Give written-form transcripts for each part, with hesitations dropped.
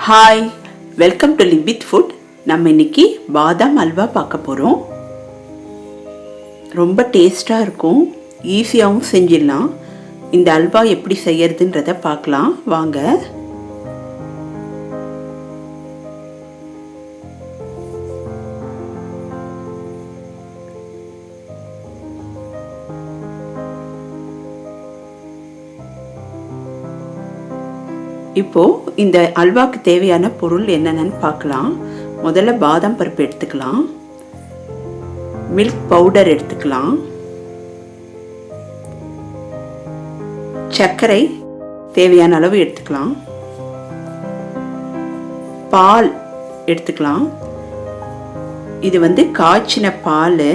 Hi, welcome to live with food. நம்ம இன்னைக்கு பாதாம் அல்வா பார்க்க போகிறோம். ரொம்ப டேஸ்டாக இருக்கும், ஈஸியாகவும் செஞ்சிடலாம். இந்த அல்வா எப்படி செய்யறதுன்றதை பார்க்கலாம் வாங்க. இப்போது இந்த அல்வாக்கு தேவையான பொருள் என்னென்னு பார்க்கலாம். முதல்ல பாதாம் பருப்பு எடுத்துக்கலாம், மில்க் பவுடர் எடுத்துக்கலாம், சர்க்கரை தேவையான அளவு எடுத்துக்கலாம், பால் எடுத்துக்கலாம். இது காய்ச்சின பால்.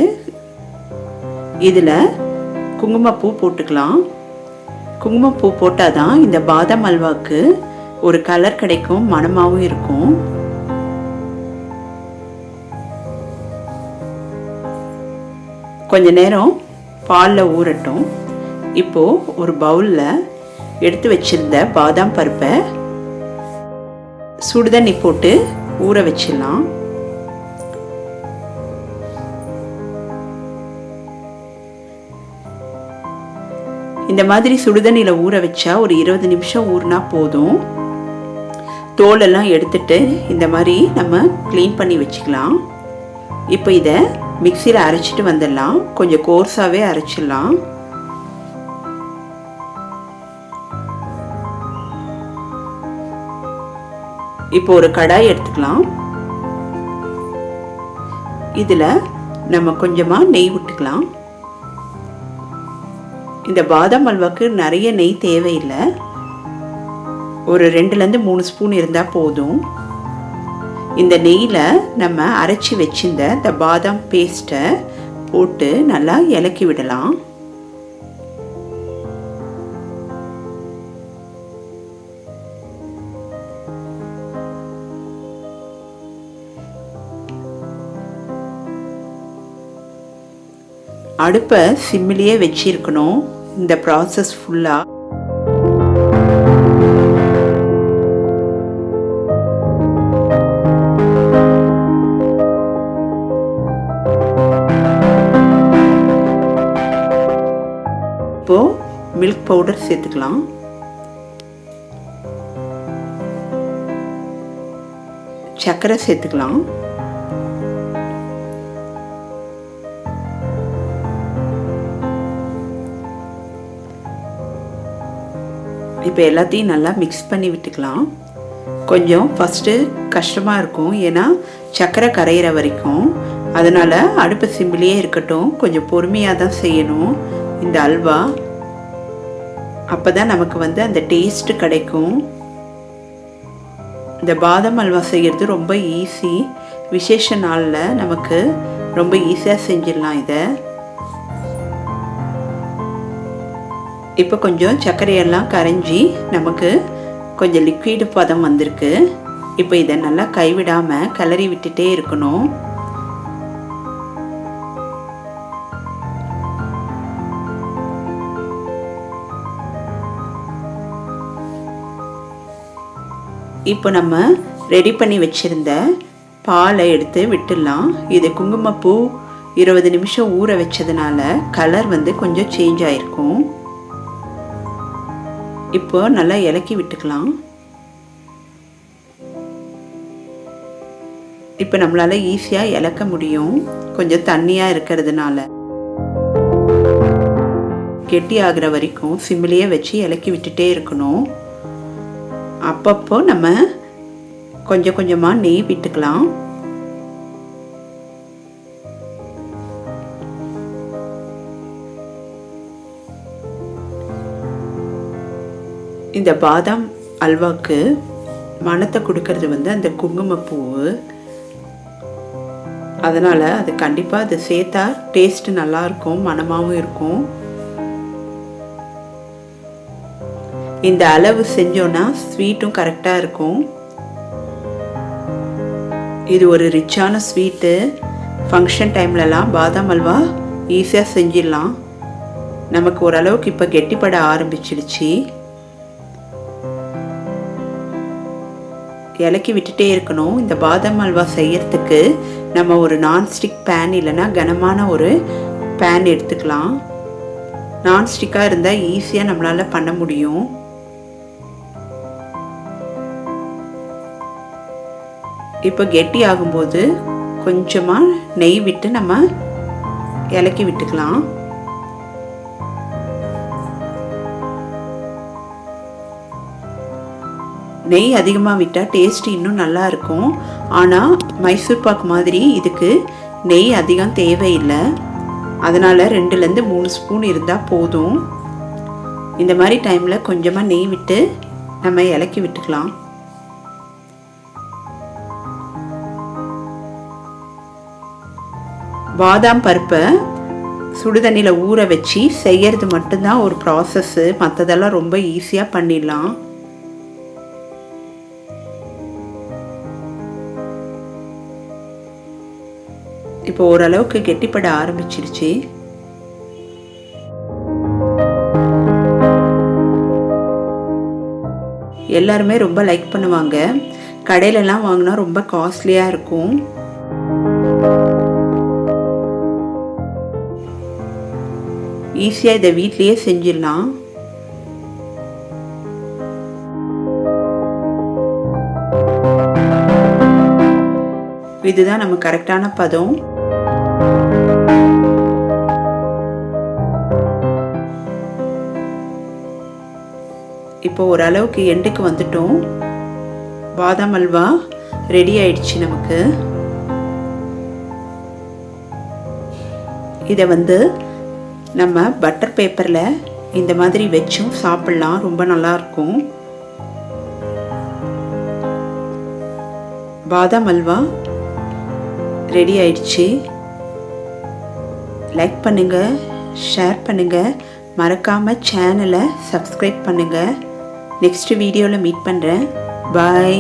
இதில் குங்குமப்பூ போட்டுக்கலாம். குங்குமப்பூ போட்டால் தான் இந்த பாதாம் அல்வாவுக்கு ஒரு கலர் கிடைக்கும், மணமாகவும் இருக்கும். கொஞ்ச நேரம் பாலில் ஊறட்டும். இப்போது ஒரு பவுலில் எடுத்து வச்சிருந்த பாதாம் பருப்பை சுடுதண்ணி போட்டு ஊற வச்சிடலாம். இந்த மாதிரி சுடுதண்ணியில் ஊற வச்சா ஒரு 20 நிமிஷம் ஊறினா போதும். தோலெல்லாம் எடுத்துட்டு இந்த மாதிரி நம்ம க்ளீன் பண்ணி வச்சுக்கலாம். இப்போ இதை மிக்சியில் அரைச்சிட்டு வந்துடலாம். கொஞ்சம் கோர்ஸாகவே அரைச்சிடலாம். இப்போ ஒரு கடாய் எடுத்துக்கலாம். இதில் நம்ம கொஞ்சமாக நெய் விட்டுக்கலாம். இந்த பாதாம் அல்வாக்கு நிறைய நெய் தேவையில்லை, ஒரு 2லேருந்து 3 ஸ்பூன் இருந்தால் போதும். இந்த நெய்யில் நம்ம அரைச்சி வச்சிருந்த இந்த பாதாம் பேஸ்ட்டை போட்டு நல்லா இலக்கி விடலாம். அடுப்பை சிம்மிலேயே வச்சிருக்கணும் இந்த ப்ராசஸ் ஃபுல்லாக. இப்போது மில்க் பவுடர் சேர்த்துக்கலாம். சர்க்கரை சேர்த்துக்கலாம். இப்போ எல்லாத்தையும் நல்லா மிக்ஸ் பண்ணி விட்டுக்கலாம். கொஞ்சம் ஃபஸ்ட்டு கஷ்டமாக இருக்கும், ஏன்னா சர்க்கரை கரையிற வரைக்கும். அதனால் அடுப்பு சிம்பிளையே இருக்கட்டும், கொஞ்சம் பொறுமையாக தான் செய்யணும் இந்த அல்வா. அப்போ தான் நமக்கு அந்த டேஸ்ட்டு கிடைக்கும். இந்த பாதாம் அல்வா செய்கிறது ரொம்ப ஈஸி. விசேஷ நாளில் நமக்கு ரொம்ப ஈஸியாக செஞ்சிடலாம் இதை. இப்போ கொஞ்சம் சர்க்கரையெல்லாம் கரைஞ்சி நமக்கு கொஞ்சம் லிக்விடு பதம் வந்திருக்கு. இப்போ இதை நல்லா கைவிடாமல் கிளறி விட்டுட்டே இருக்கணும். இப்போ நம்ம ரெடி பண்ணி வச்சுருந்த பாலை எடுத்து விட்டுடலாம். இது குங்குமப்பூ 20 நிமிஷம் ஊற வச்சதுனால கலர் கொஞ்சம் சேஞ்ச் ஆகிருக்கும். இப்போ நல்லா இலக்கி விட்டுக்கலாம். இப்போ நம்மளால ஈஸியாக இலக்க முடியும், கொஞ்சம் தண்ணியாக இருக்கிறதுனால. கெட்டி ஆகிற வரைக்கும் சிம்மிலேயே வச்சு இலக்கி விட்டுட்டே இருக்கணும். அப்பப்போ நம்ம கொஞ்சம் கொஞ்சமாக நெய் விட்டுக்கலாம். இந்த பாதாம் அல்வாக்கு மணத்தை கொடுக்கறது அந்த குங்குமப்பூவு. அதனால் அது கண்டிப்பாக அது சேர்த்தா டேஸ்ட்டு நல்லாயிருக்கும், மணமாகவும் இருக்கும். இந்த அளவு செஞ்சோன்னா ஸ்வீட்டும் கரெக்டாக இருக்கும். இது ஒரு ரிச்சான ஸ்வீட்டு. ஃபங்க்ஷன் டைம்லலாம் பாதாம் அல்வா ஈஸியாக செஞ்சிடலாம். நமக்கு ஓரளவுக்கு இப்போ கெட்டிப்பட ஆரம்பிச்சிடுச்சு. இலக்கி விட்டுட்டே இருக்கணும். இந்த பாதாம் அல்வா செய்யறதுக்கு நம்ம ஒரு நான்ஸ்டிக் பேன் இல்லைன்னா கனமான ஒரு பேன் எடுத்துக்கலாம். நான்ஸ்டிக்காக இருந்தால் ஈஸியாக நம்மளால் பண்ண முடியும். இப்போ கெட்டி ஆகும்போது கொஞ்சமாக நெய் விட்டு நம்ம இலக்கி விட்டுக்கலாம். நெய் அதிகமாக விட்டால் டேஸ்ட் இன்னும் நல்லா இருக்கும். ஆனால் மைசூர் பாக் மாதிரி இதுக்கு நெய் அதிகம் தேவையில்லை. அதனால் 2லேருந்து 3 ஸ்பூன் இருந்தால் போதும். இந்த மாதிரி டைமில் கொஞ்சமாக நெய் விட்டு நம்ம இலக்கி விட்டுக்கலாம். பாதாம் பருப்பை சுடுதண்ணியில் ஊற வச்சு செய்கிறது மட்டும்தான் ஒரு ப்ராசஸ்ஸு. மற்றதெல்லாம் ரொம்ப ஈஸியாக பண்ணிடலாம். இப்போ ஓரளவுக்கு கெட்டிப்பட ஆரம்பிச்சிருச்சு. எல்லாருமே ரொம்ப லைக் பண்ணுவாங்க. கடையிலலாம் வாங்கினா ரொம்ப காஸ்ட்லியாக இருக்கும். ஈஸியாக இதை வீட்லேயே செஞ்சிடலாம். இதுதான் நம்ம கரெக்டான பதம். இப்போ ஓரளவுக்கு எண்டுக்கு வந்துட்டோம். பாதாம் அல்வா ரெடி ஆயிடுச்சு நமக்கு. இதை நம்ம பட்டர் பேப்பரில் இந்த மாதிரி வச்சும் சாப்பிட்லாம். ரொம்ப நல்லாயிருக்கும். பாதாம் அல்வா ரெடி ஆயிடுச்சு. லைக் பண்ணுங்கள், ஷேர் பண்ணுங்கள், மறக்காமல் சேனலை சப்ஸ்கிரைப் பண்ணுங்கள். நெக்ஸ்ட் வீடியோவில் மீட் பண்ணுறேன். பாய்.